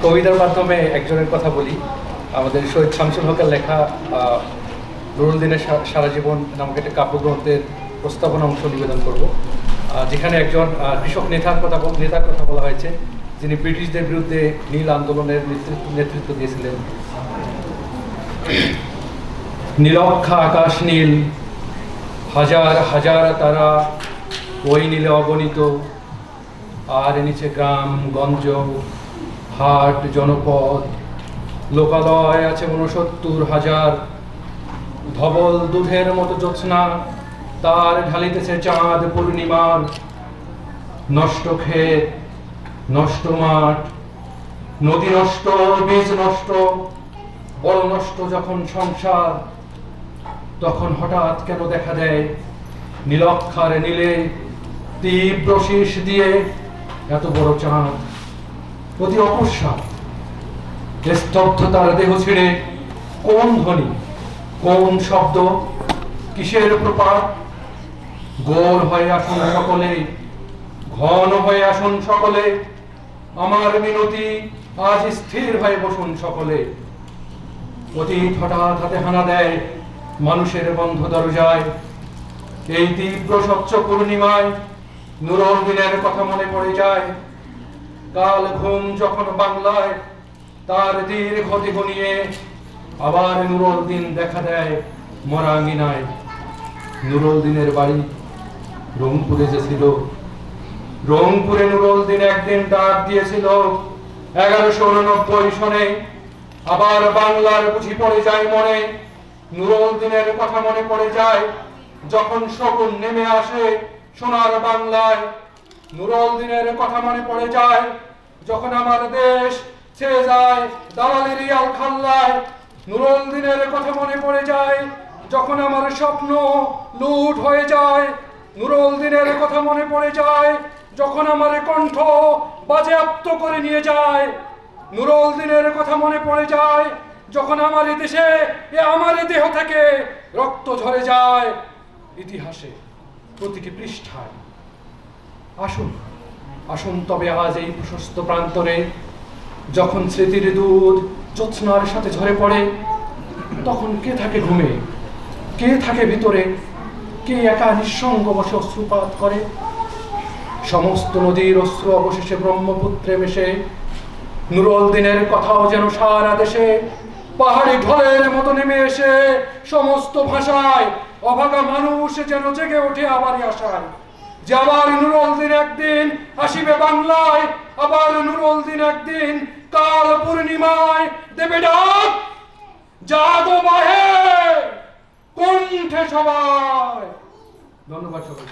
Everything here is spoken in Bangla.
কবিতার মাধ্যমে একজনের কথা বলি। আমাদের শহীদ শামসুল হকের লেখা নুরুল দিনের সারা জীবন নামক একটা কাব্যগ্রন্থের প্রস্তাবনা অংশ নিবেদন করব, যেখানে একজন কৃষক নেতার কথা বলা হয়েছে, যিনি ব্রিটিশদের বিরুদ্ধে নীল আন্দোলনের নেতৃত্ব দিয়েছিলেন। নীলক্ষা আকাশ নীল, হাজার হাজার তারা ওই নীলে অগণিত, আর নিচে গ্রাম গঞ্জ হাট জনপদ, লোকালয় আছে ৬৯,০০০। ধবল দুধের মতো জ্যোৎস্না তার ঢালিতেছে চাঁদ পূর্ণিমার। নষ্ট ক্ষেত, নষ্ট মাঠ, নদী নষ্ট, বীজ নষ্ট, বড় নষ্ট যখন সংসার, তখন হঠাৎ কেন দেখা দেয় নীলক্ষার নীলে তীব্র শীষ দিয়ে এত বড় চাঁদ। অতি অকস্মাৎ স্তব্ধতার দেহ ছিঁড়ে কোন ধ্বনি, কোন শব্দ, কিসের প্রপাত? গোল হয়ে আসুন সকলে, ঘন হয়ে আসুন সকলে, আমার মিনতি আজ স্থির হয়ে বসুন সকলে। অতীত হঠাৎ হাতে হানা দেয় মানুষের বন্ধ দরজায়। এই তীব্র স্বচ্ছ পূর্ণিমায় নুরুল দিনের কথা মনে পড়ে যায়। কাল ঘুম যখন বাংলায় তার দীর্ঘ দেহ নিয়ে আবার নুরুল দিন দেখা দেয় মরা আঙিনায়। নুরুল দিনের বাড়ি রংপুরে যে ছিল, রংপুরে নুরুল দিন একদিন ডাক দিয়েছিল ১১৮৯ সনে। আবার বাংলার বুঝি পড়ে যায় মনে, নুরুল দিনের কথা মনে পড়ে যায় যখন শকুন নেমে আসে সোনার বাংলায়। নুরুল দিনের কথা মনে পড়ে যায় যখন আমার দেশ ছেয়ে যায় দালালের আলখাল্লায়। নুরুল দিনের কথা মনে পড়ে যায় যখন আমার স্বপ্ন লুট হয়ে যায়। নুরুল দিনের কথা মনে পড়ে যায় যখন আমার কণ্ঠ বাজেয়াপ্ত করে নিয়ে যায়। নুরুল দিনের কথা মনে পড়ে যায় যখন আমার দেশে আমার দেহ থেকে রক্ত ঝরে যায় ইতিহাসে প্রতিটি পৃষ্ঠায়। আসুন আসুন তবে আজ এই প্রশস্ত প্রান্তরে, যখন স্মৃতির দুধ জ্যোৎস্নার সাথে ঝরে পড়ে, তখন কে থাকে ঘুমে, কে থাকে ভিতরে, কে একা নিঃসঙ্গ বসে অশ্রুপাত করে? সমস্ত নদীর অশ্রু অবশেষে ব্রহ্মপুত্রে মেশে। নুরুল দিনের কথাও যেন সারা দেশে পাহাড়ি ঢলের মতো নেমে এসে সমস্ত ভাষায় অভাগা মানুষ যেন জেগে ওঠে আবারই আশায় যে আবার নুরুল দিন একদিন আসিবে বাংলায়। আবার নুরুল দিন একদিন কাল পূর্ণিমায় দেবে ডাক, জাগো বাহে কণ্ঠে সবাই। ধন্যবাদ সবাই।